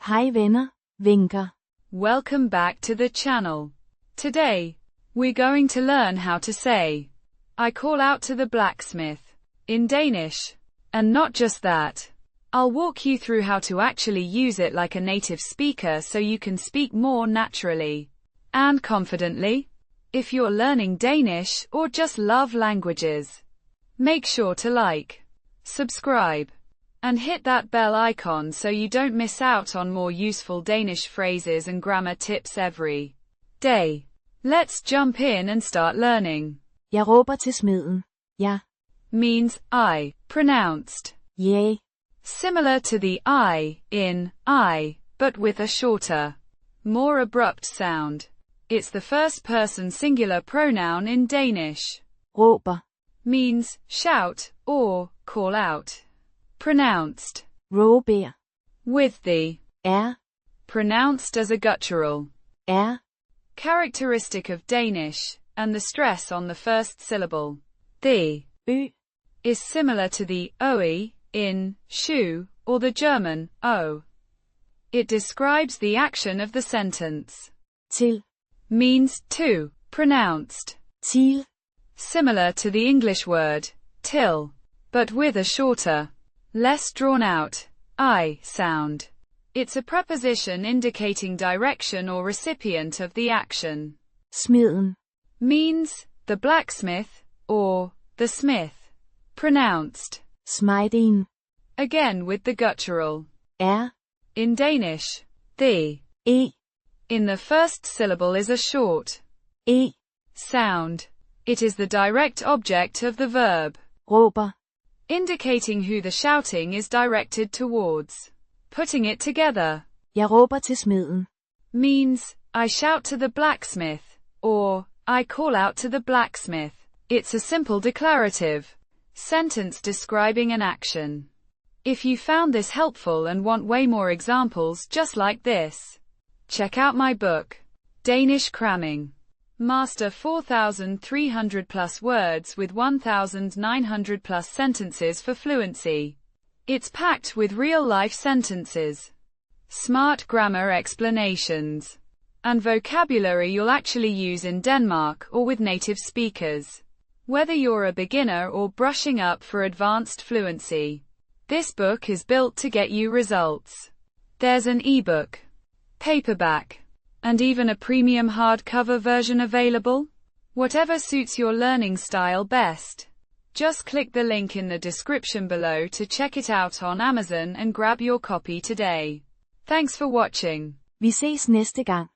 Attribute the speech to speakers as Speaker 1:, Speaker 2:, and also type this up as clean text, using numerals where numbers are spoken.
Speaker 1: Hej venner, vinker.
Speaker 2: Welcome back to the channel. Today, we're going to learn how to say, I call out to the blacksmith, in Danish. And not just that. I'll walk you through how to actually use it like a native speaker so you can speak more naturally and confidently. If you're learning Danish or just love languages, make sure to like, subscribe, and hit that bell icon so you don't miss out on more useful Danish phrases and grammar tips every day. Let's jump in and start learning.
Speaker 1: Jeg råber til smeden. Ja.
Speaker 2: Means I, pronounced
Speaker 1: Yeah.
Speaker 2: similar to the I in I, but with a shorter, more abrupt sound. It's the first person singular pronoun in Danish.
Speaker 1: Råber.
Speaker 2: Means shout or call out. Pronounced
Speaker 1: Roh-ber.
Speaker 2: with the pronounced as a guttural characteristic of Danish, and the stress on the first syllable. The is similar to the oe in shoe or the German o. It describes the action of the sentence.
Speaker 1: Teel.
Speaker 2: Means to, pronounced
Speaker 1: Teel.
Speaker 2: similar to the English word till, but with a shorter, less drawn out I sound. It's a preposition indicating direction or recipient of the action.
Speaker 1: Smeden.
Speaker 2: Means the blacksmith or the smith. Pronounced
Speaker 1: Smay-den.
Speaker 2: again with the guttural. In Danish, the in the first syllable is a short sound. It is the direct object of the verb,
Speaker 1: Råber.
Speaker 2: indicating who the shouting is directed towards. Putting it together
Speaker 1: Jeg råber til smeden.
Speaker 2: means I shout to the blacksmith, or I call out to the blacksmith. It's a simple declarative sentence describing an action. If you found this helpful and want way more examples just like this, check out my book, Danish Cramming. Master 4,300 plus words with 1,900 plus sentences for fluency. It's packed with real-life sentences, smart grammar explanations, and vocabulary you'll actually use in Denmark or with native speakers. Whether you're a beginner or brushing up for advanced fluency, this book is built to get you results. There's an ebook, paperback, and even a premium hardcover version available. Whatever suits your learning style best. Just click the link in the description below to check it out on Amazon and grab your copy today. Thanks for watching.
Speaker 1: Vi ses næste gang.